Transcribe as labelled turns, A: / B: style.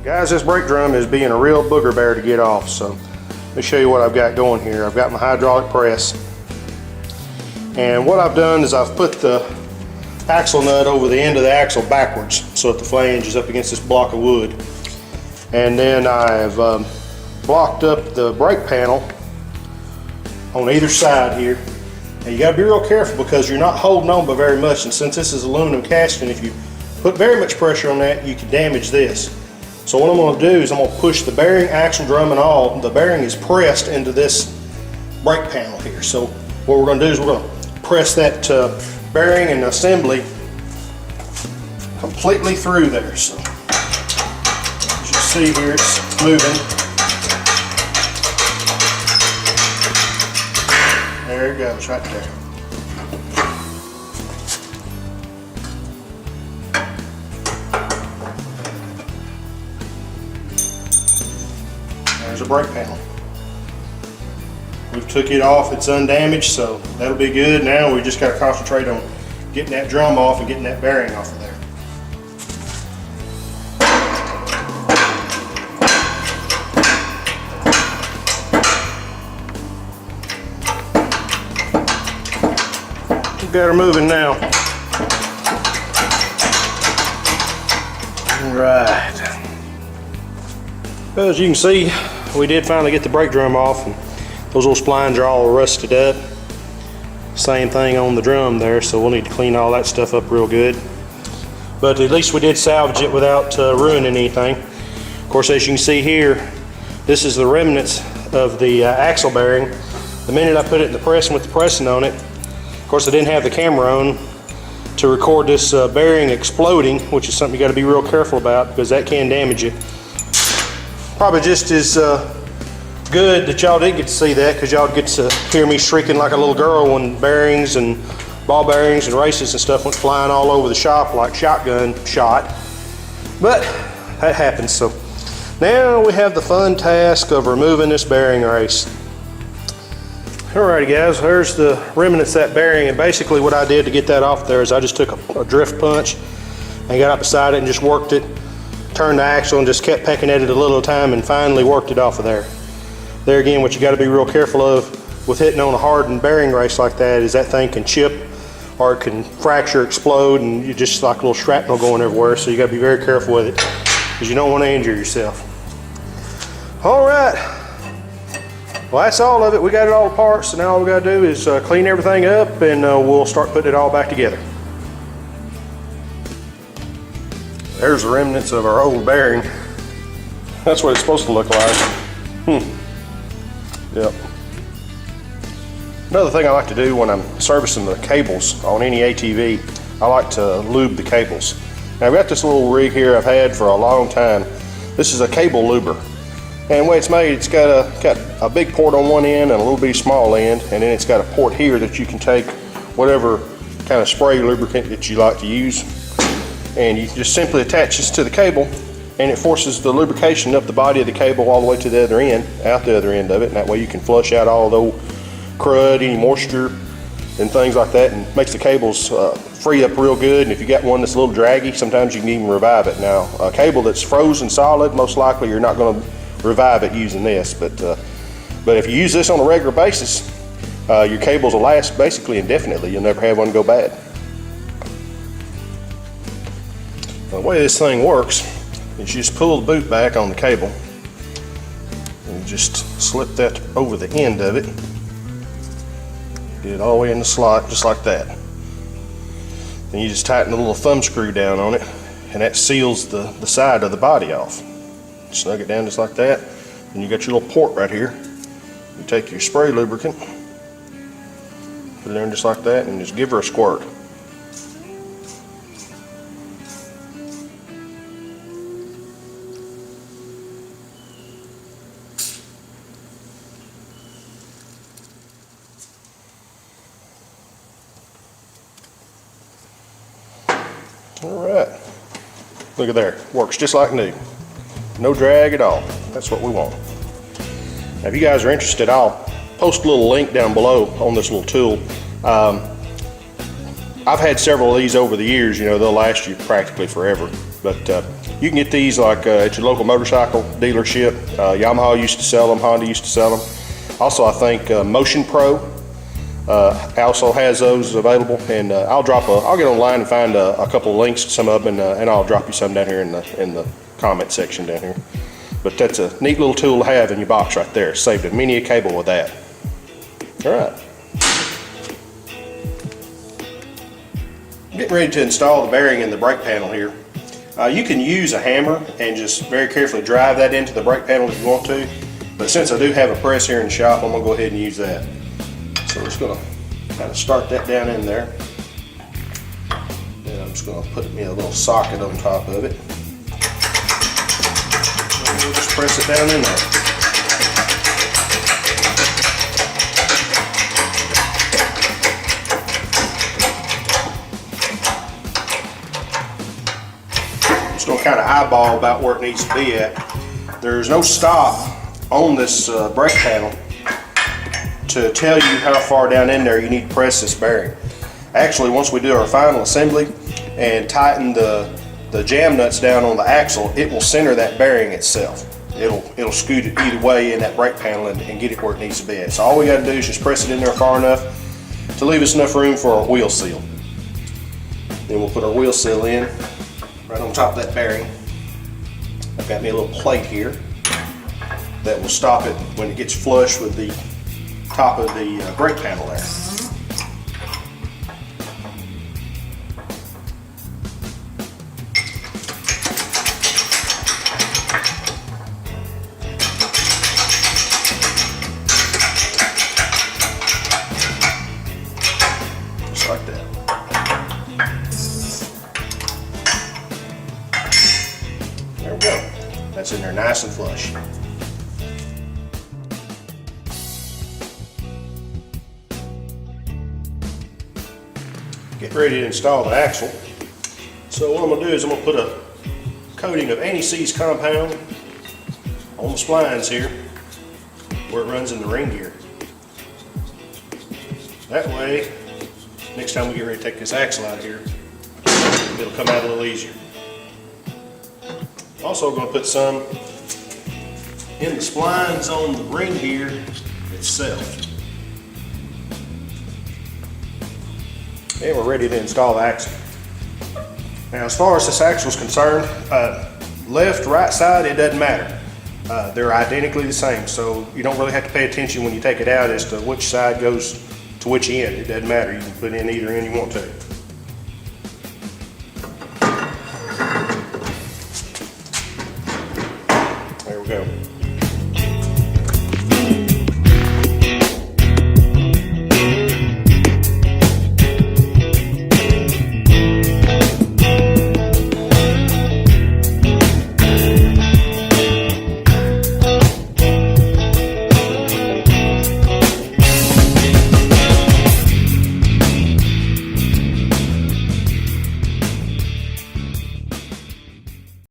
A: Guys, this brake drum is being a real booger bear to get off, so let me show you what I've got going here. I've got my hydraulic press, and what I've done is I've put the axle nut over the end of the axle backwards so that the flange is up against this block of wood, and then I've blocked up the brake panel on either side here. And you got to be real careful because you're not holding on by very much, and since this is aluminum casting, if you put very much pressure on that, you can damage this. So what I'm going to do is I'm going to push the bearing, axle, drum, and all. The bearing is pressed into this brake panel here. So what we're going to do is we're going to press that bearing and assembly completely through there. So as you see here, it's moving. There it goes, right there. There's a brake panel. We've took it off, it's undamaged, so that'll be good. Now we just got to concentrate on getting that drum off and getting that bearing off of there. Got her moving now. Right. Well, as you can see, we did finally get the brake drum off, and those little splines are all rusted up. Same thing on the drum there, so we'll need to clean all that stuff up real good. But at least we did salvage it without ruining anything. Of course, as you can see here, this is the remnants of the axle bearing. The minute I put it in the press with the pressing on it, of course I didn't have the camera on to record this bearing exploding, which is something you got to be real careful about because that can damage you. Probably just as good that y'all did get to see that, because y'all get to hear me shrieking like a little girl when bearings and ball bearings and races and stuff went flying all over the shop like shotgun shot. But that happens. So now we have the fun task of removing this bearing race. Alrighty guys, there's the remnants of that bearing, and basically what I did to get that off there is I just took a drift punch and got up beside it and just worked it, turned the axle and just kept pecking at it a little time and finally worked it off of there. There again, what you got to be real careful of with hitting on a hardened bearing race like that is that thing can chip or it can fracture, explode, and you just like a little shrapnel going everywhere, so you got to be very careful with it because you don't want to injure yourself. Alright. Well, that's all of it. We got it all apart, so now all we got to do is clean everything up, and we'll start putting it all back together. There's the remnants of our old bearing. That's what it's supposed to look like. Yep. Another thing I like to do when I'm servicing the cables on any ATV, I like to lube the cables. Now I've got this little rig here I've had for a long time. This is a cable luber. And the way it's made, it's got a big port on one end and a little bitty small end, and then it's got a port here that you can take whatever kind of spray lubricant that you like to use, and you just simply attach this to the cable, and it forces the lubrication up the body of the cable all the way to the other end, out the other end of it, and that way you can flush out all the old crud, any moisture and things like that, and makes the cables free up real good. And if you got one that's a little draggy, sometimes you can even revive it. Now, a cable that's frozen solid, most likely you're not going to revive it using this, but if you use this on a regular basis, your cables will last basically indefinitely. You'll never have one go bad. The way this thing works is you just pull the boot back on the cable and you just slip that over the end of it, get it all the way in the slot just like that. Then you just tighten the little thumb screw down on it, and that seals the side of the body off. Snug it down just like that, and you got your little port right here. You take your spray lubricant, put it in just like that, and just give her a squirt. Alright, look at there, works just like new. No drag at all. That's what we want. Now, if you guys are interested, I'll post a little link down below on this little tool. I've had several of these over the years. You know, they'll last you practically forever. But you can get these like at your local motorcycle dealership. Yamaha used to sell them, Honda used to sell them. Also, I think Motion Pro also has those available. And I'll get online and find a couple of links to some of them, and I'll drop you some down here in the comment section down here. But that's a neat little tool to have in your box right there. Saved many a cable with that. All right. Getting ready to install the bearing in the brake panel here. You can use a hammer and just very carefully drive that into the brake panel if you want to. But since I do have a press here in the shop, I'm going to go ahead and use that. So we're just going to kind of start that down in there. And I'm just going to put me a little socket on top of it. And we'll just press it down in there. Just going to kind of eyeball about where it needs to be at. There's no stop on this brake panel to tell you how far down in there you need to press this bearing. Actually, once we do our final assembly and tighten the jam nuts down on the axle, it will center that bearing itself. It'll scoot it either way in that brake panel and get it where it needs to be at. So all we got to do is just press it in there far enough to leave us enough room for our wheel seal. Then we'll put our wheel seal in right on top of that bearing. I've got me a little plate here that will stop it when it gets flush with the top of the brake panel there. Just like that. There we go. That's in there nice and flush. Get ready to install the axle. So what I'm going to do is I'm going to put a coating of anti-seize compound on the splines here where it runs in the ring gear. That way, next time we get ready to take this axle out of here, it'll come out a little easier. Also going to put some in the splines on the ring gear itself. And we're ready to install the axle. Now, as far as this axle is concerned, left, right side, it doesn't matter. They're identically the same, so you don't really have to pay attention when you take it out as to which side goes to which end. It doesn't matter. You can put in either end you want to. There we go.